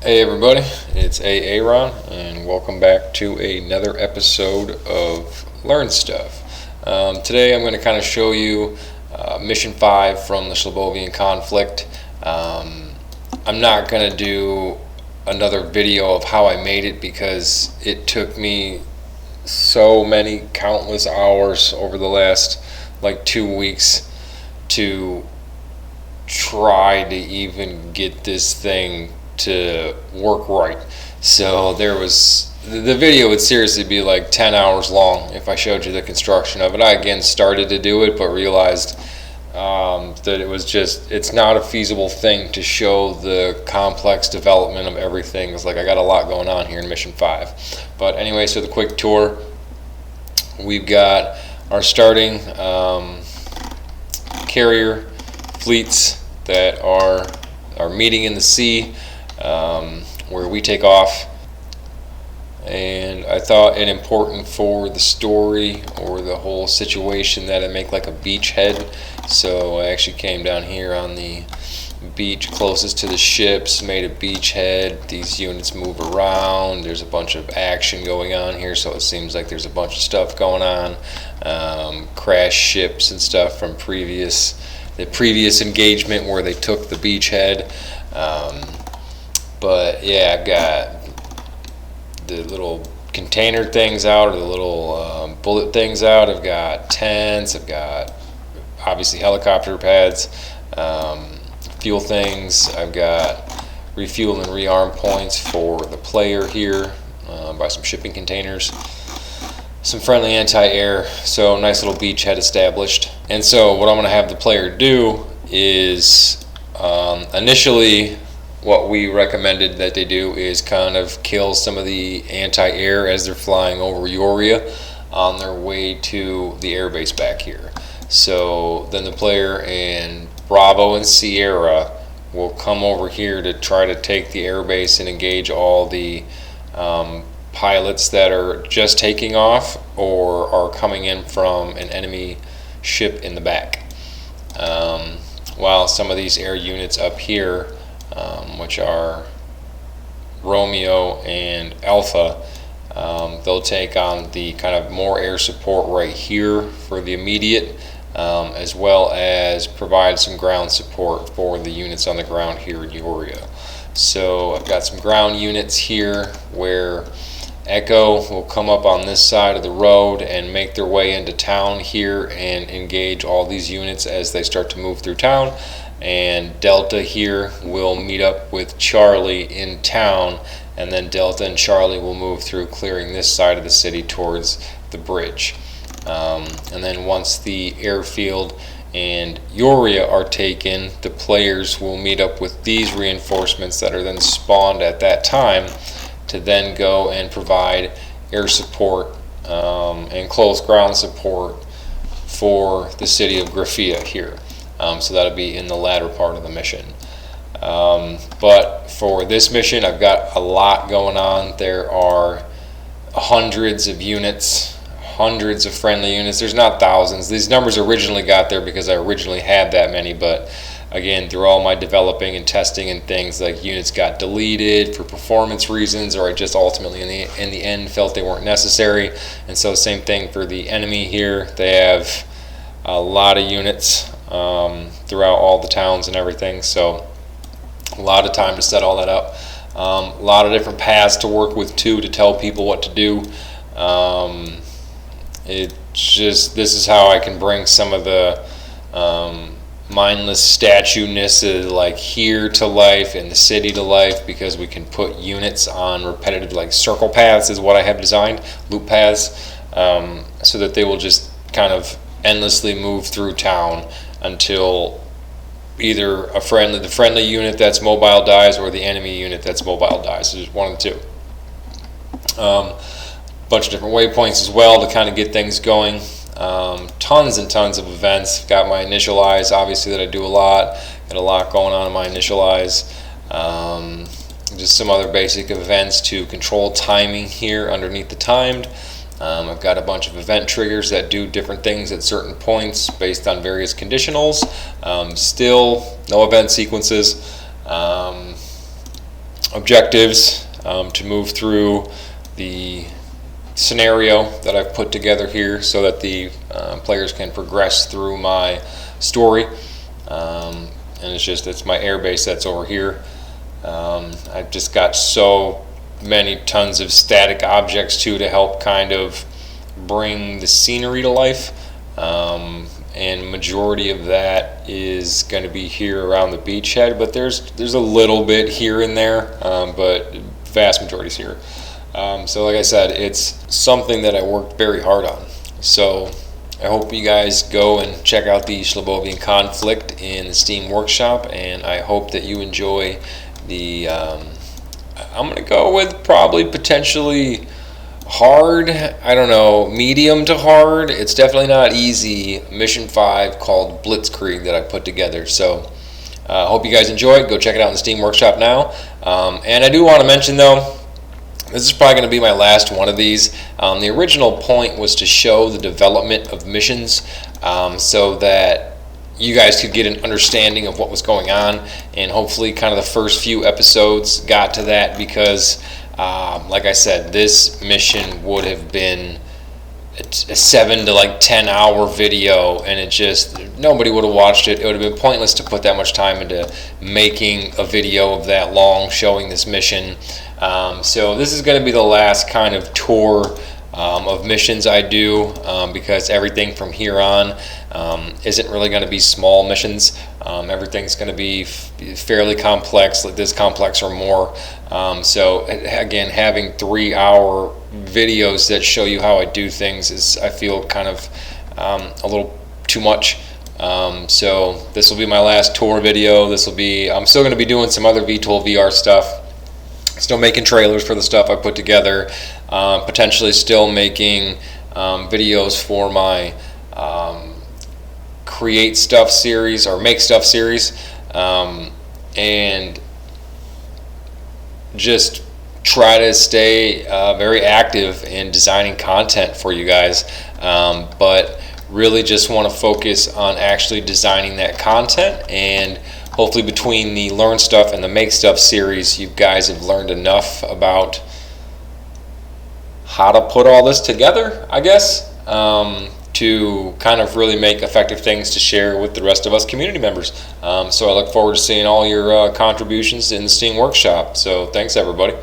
Hey everybody, it's Aaron, and welcome back to another episode of Learn Stuff. Today I'm going to kind of show you Mission 5 from the Shlabovian conflict. I'm not going to do another video of how I made it because it took me so many countless hours over the last 2 weeks to try to even get this thing to work right. So the video would seriously be 10 hours long if I showed you the construction of it. I again started to do it but realized that it's not a feasible thing to show the complex development of everything. It's I got a lot going on here in Mission 5. But anyway, so the quick tour. We've got our starting carrier fleets that are meeting in the sea where we take off, and I thought it important for the story or the whole situation that I make a beachhead. So I actually came down here on the beach closest to the ships, made a beachhead. These units move around, there's a bunch of action going on here, so it seems like there's a bunch of stuff going on. Crash ships and stuff from the previous engagement where they took the beachhead. But yeah, I've got the little container things out, or the little bullet things out. I've got tents, I've got obviously helicopter pads, fuel things. I've got refuel and rearm points for the player here by some shipping containers. Some friendly anti-air, so nice little beachhead established. And so what I'm going to have the player do is initially what we recommended that they do is kind of kill some of the anti-air as they're flying over Uria on their way to the airbase back here. So then the player and Bravo and Sierra will come over here to try to take the airbase and engage all the pilots that are just taking off or are coming in from an enemy ship in the back. While some of these air units up here, which are Romeo and Alpha, they'll take on the kind of more air support right here for the immediate, as well as provide some ground support for the units on the ground here in Uria. So I've got some ground units here where Echo will come up on this side of the road and make their way into town here and engage all these units as they start to move through town. And Delta here will meet up with Charlie in town, and then Delta and Charlie will move through, clearing this side of the city towards the bridge. And then once the airfield and Uria are taken, the players will meet up with these reinforcements that are then spawned at that time to then go and provide air support and close ground support for the city of Grafia here. So that'll be in the latter part of the mission. But for this mission, I've got a lot going on. There are hundreds of units, hundreds of friendly units. There's not thousands. These numbers originally got there because I originally had that many, but again, through all my developing and testing and things, units got deleted for performance reasons, or I just ultimately in the end felt they weren't necessary. And so same thing for the enemy here. They have a lot of units throughout all the towns and everything, so a lot of time to set all that up. A lot of different paths to work with too, to tell people what to do. This is how I can bring some of the mindless statue-ness here to life and the city to life, because we can put units on repetitive circle paths is what I have designed, loop paths, so that they will just kind of endlessly move through town until either the friendly unit that's mobile dies, or the enemy unit that's mobile dies. So there's one of the two. Bunch of different waypoints as well to kind of get things going. Tons and tons of events. Got my initialize, obviously, that I do a lot. Got a lot going on in my initialize. Just some other basic events to control timing here underneath the timed. I've got a bunch of event triggers that do different things at certain points based on various conditionals. Still no event sequences. objectives to move through the scenario that I've put together here so that the players can progress through my story. And it's my airbase that's over here. I've just got so many tons of static objects too to help kind of bring the scenery to life. And majority of that is going to be here around the beachhead, but there's a little bit here and there, but vast majority is here. So like I said, it's something that I worked very hard on. So I hope you guys go and check out the Shlabovian conflict in the Steam Workshop, and I hope that you enjoy the I'm gonna go with probably potentially hard, I don't know, medium to hard. It's definitely not easy. Mission 5 called Blitzkrieg that I put together. So I hope you guys enjoy it. Go check it out in the Steam Workshop now. And I do want to mention though, this is probably going to be my last one of these. The original point was to show the development of missions so that you guys could get an understanding of what was going on, and hopefully kind of the first few episodes got to that, because like I said, this mission would have been a 7 to 10 hour video, and it just, nobody would have watched it. It would have been pointless to put that much time into making a video of that long showing this mission. So this is going to be the last kind of tour of missions I do, because everything from here on isn't really going to be small missions. Everything's going to be fairly complex, like this complex or more. So again, having 3-hour videos that show you how I do things is, I feel, kind of a little too much. So this will be my last tour video. I'm still going to be doing some other VTOL VR stuff. Still making trailers for the stuff I put together. Potentially still making videos for my Create Stuff series or Make Stuff series. And just try to stay very active in designing content for you guys. But really just want to focus on actually designing that content, and hopefully between the Learn Stuff and the Make Stuff series, you guys have learned enough about how to put all this together, I guess, to kind of really make effective things to share with the rest of us community members. So I look forward to seeing all your contributions in the Steam Workshop. So thanks, everybody.